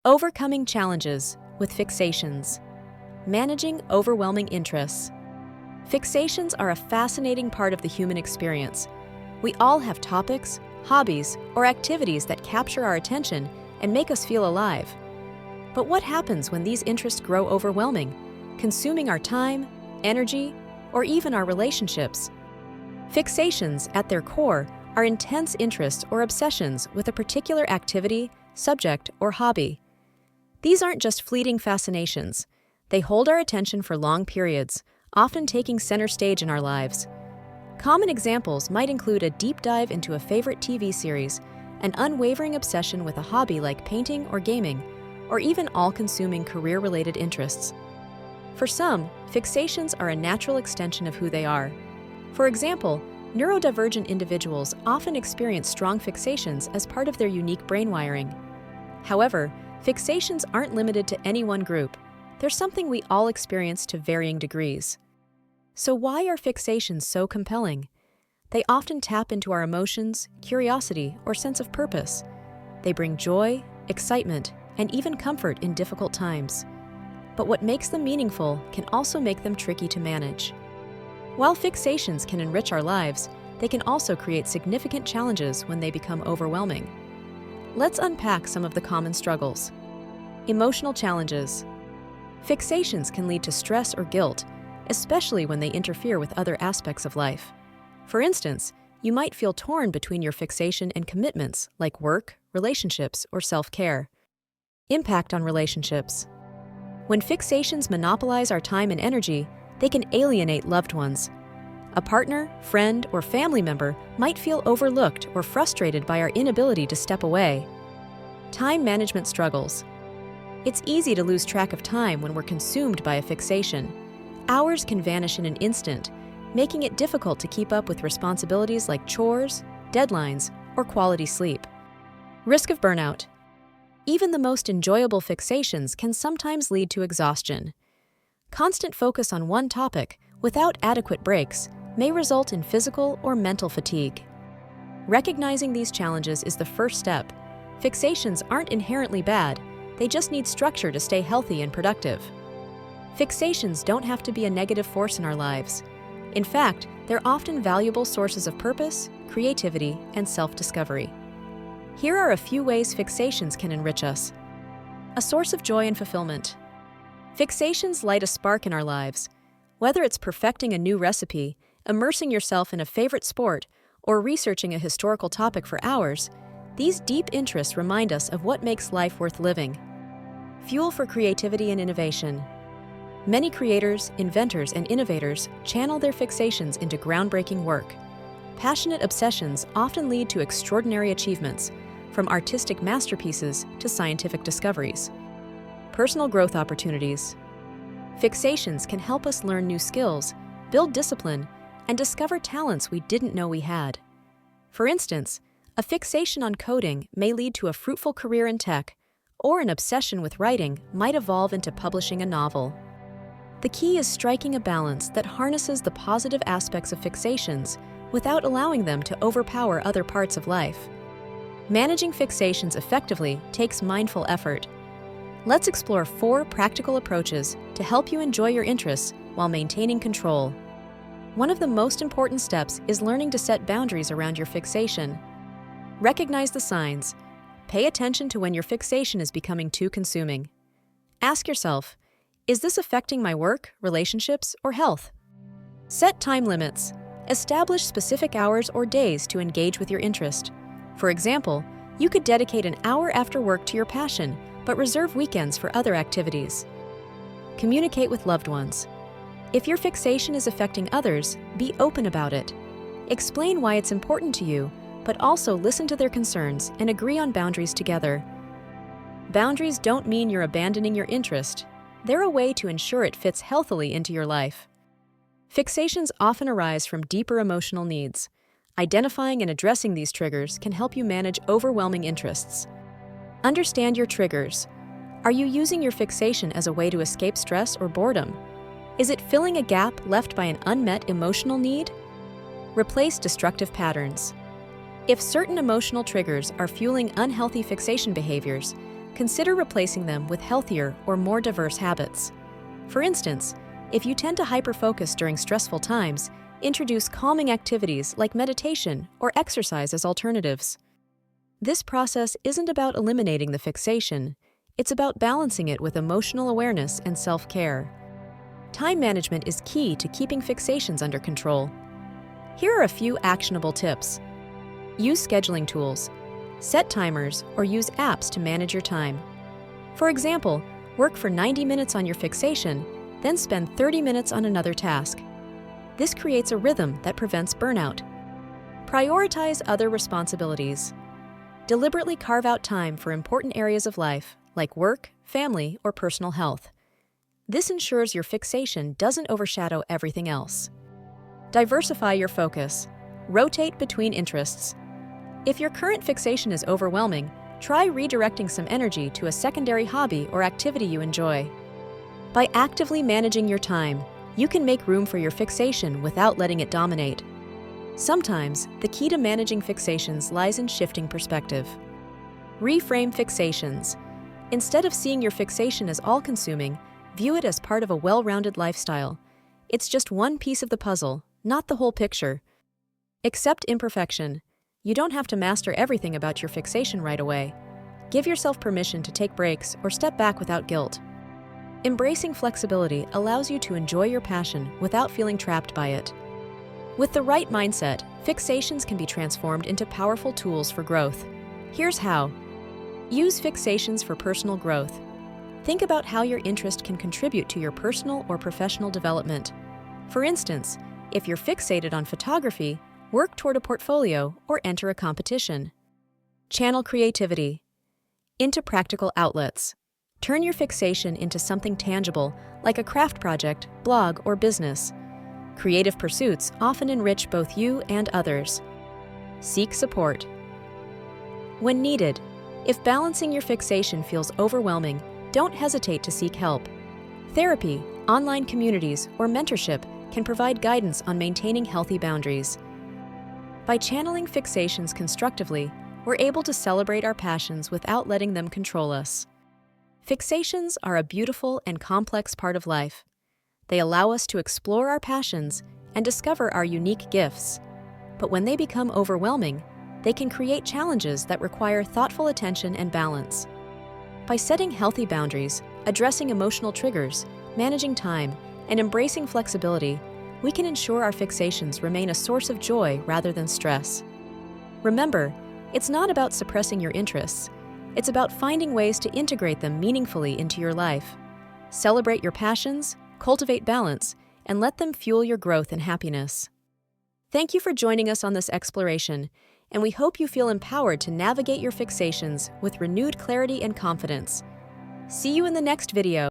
Overcoming challenges with fixations. Managing overwhelming interests. Fixations are a fascinating part of the human experience. We all have topics, hobbies, or activities that capture our attention and make us feel alive. But what happens when these interests grow overwhelming, consuming our time, energy, or even our relationships? Fixations, at their core, are intense interests or obsessions with a particular activity, subject, or hobby. These aren't just fleeting fascinations. They hold our attention for long periods, often taking center stage in our lives. Common examples might include a deep dive into a favorite TV series, an unwavering obsession with a hobby like painting or gaming, or even all-consuming career-related interests. For some, fixations are a natural extension of who they are. For example, neurodivergent individuals often experience strong fixations as part of their unique brain wiring. However, fixations aren't limited to any one group. They're something we all experience to varying degrees. So why are fixations so compelling? They often tap into our emotions, curiosity, or sense of purpose. They bring joy, excitement, and even comfort in difficult times. But what makes them meaningful can also make them tricky to manage. While fixations can enrich our lives, they can also create significant challenges when they become overwhelming. Let's unpack some of the common struggles. Emotional challenges. Fixations can lead to stress or guilt, especially when they interfere with other aspects of life. For instance, you might feel torn between your fixation and commitments like work, relationships, or self-care. Impact on relationships. When fixations monopolize our time and energy, they can alienate loved ones. A partner, friend, or family member might feel overlooked or frustrated by our inability to step away. Time management struggles. It's easy to lose track of time when we're consumed by a fixation. Hours can vanish in an instant, making it difficult to keep up with responsibilities like chores, deadlines, or quality sleep. Risk of burnout. Even the most enjoyable fixations can sometimes lead to exhaustion. Constant focus on one topic without adequate breaks may result in physical or mental fatigue. Recognizing these challenges is the first step. Fixations aren't inherently bad, they just need structure to stay healthy and productive. Fixations don't have to be a negative force in our lives. In fact, they're often valuable sources of purpose, creativity, and self-discovery. Here are a few ways fixations can enrich us. A source of joy and fulfillment. Fixations light a spark in our lives. Whether it's perfecting a new recipe, immersing yourself in a favorite sport, or researching a historical topic for hours, these deep interests remind us of what makes life worth living. Fuel for creativity and innovation. Many creators, inventors, and innovators channel their fixations into groundbreaking work. Passionate obsessions often lead to extraordinary achievements, from artistic masterpieces to scientific discoveries. Personal growth opportunities. Fixations can help us learn new skills, build discipline, and discover talents we didn't know we had. For instance, a fixation on coding may lead to a fruitful career in tech, or an obsession with writing might evolve into publishing a novel. The key is striking a balance that harnesses the positive aspects of fixations without allowing them to overpower other parts of life. Managing fixations effectively takes mindful effort. Let's explore 4 practical approaches to help you enjoy your interests while maintaining control. One of the most important steps is learning to set boundaries around your fixation. Recognize the signs. Pay attention to when your fixation is becoming too consuming. Ask yourself, is this affecting my work, relationships, or health? Set time limits. Establish specific hours or days to engage with your interest. For example, you could dedicate an hour after work to your passion, but reserve weekends for other activities. Communicate with loved ones. If your fixation is affecting others, be open about it. Explain why it's important to you, but also listen to their concerns and agree on boundaries together. Boundaries don't mean you're abandoning your interest. They're a way to ensure it fits healthily into your life. Fixations often arise from deeper emotional needs. Identifying and addressing these triggers can help you manage overwhelming interests. Understand your triggers. Are you using your fixation as a way to escape stress or boredom? Is it filling a gap left by an unmet emotional need? Replace destructive patterns. If certain emotional triggers are fueling unhealthy fixation behaviors, consider replacing them with healthier or more diverse habits. For instance, if you tend to hyperfocus during stressful times, introduce calming activities like meditation or exercise as alternatives. This process isn't about eliminating the fixation, it's about balancing it with emotional awareness and self-care. Time management is key to keeping fixations under control. Here are a few actionable tips. Use scheduling tools. Set timers or use apps to manage your time. For example, work for 90 minutes on your fixation, then spend 30 minutes on another task. This creates a rhythm that prevents burnout. Prioritize other responsibilities. Deliberately carve out time for important areas of life, like work, family, or personal health. This ensures your fixation doesn't overshadow everything else. Diversify your focus. Rotate between interests. If your current fixation is overwhelming, try redirecting some energy to a secondary hobby or activity you enjoy. By actively managing your time, you can make room for your fixation without letting it dominate. Sometimes, the key to managing fixations lies in shifting perspective. Reframe fixations. Instead of seeing your fixation as all-consuming, view it as part of a well-rounded lifestyle. It's just one piece of the puzzle, not the whole picture. Accept imperfection. You don't have to master everything about your fixation right away. Give yourself permission to take breaks or step back without guilt. Embracing flexibility allows you to enjoy your passion without feeling trapped by it. With the right mindset, fixations can be transformed into powerful tools for growth. Here's how. Use fixations for personal growth. Think about how your interest can contribute to your personal or professional development. For instance, if you're fixated on photography, work toward a portfolio or enter a competition. Channel creativity into practical outlets. Turn your fixation into something tangible, like a craft project, blog, or business. Creative pursuits often enrich both you and others. Seek support. When needed, if balancing your fixation feels overwhelming, don't hesitate to seek help. Therapy, online communities, or mentorship can provide guidance on maintaining healthy boundaries. By channeling fixations constructively, we're able to celebrate our passions without letting them control us. Fixations are a beautiful and complex part of life. They allow us to explore our passions and discover our unique gifts. But when they become overwhelming, they can create challenges that require thoughtful attention and balance. By setting healthy boundaries, addressing emotional triggers, managing time, and embracing flexibility, we can ensure our fixations remain a source of joy rather than stress. Remember, it's not about suppressing your interests. It's about finding ways to integrate them meaningfully into your life. Celebrate your passions, cultivate balance, and let them fuel your growth and happiness. Thank you for joining us on this exploration, and we hope you feel empowered to navigate your fixations with renewed clarity and confidence. See you in the next video.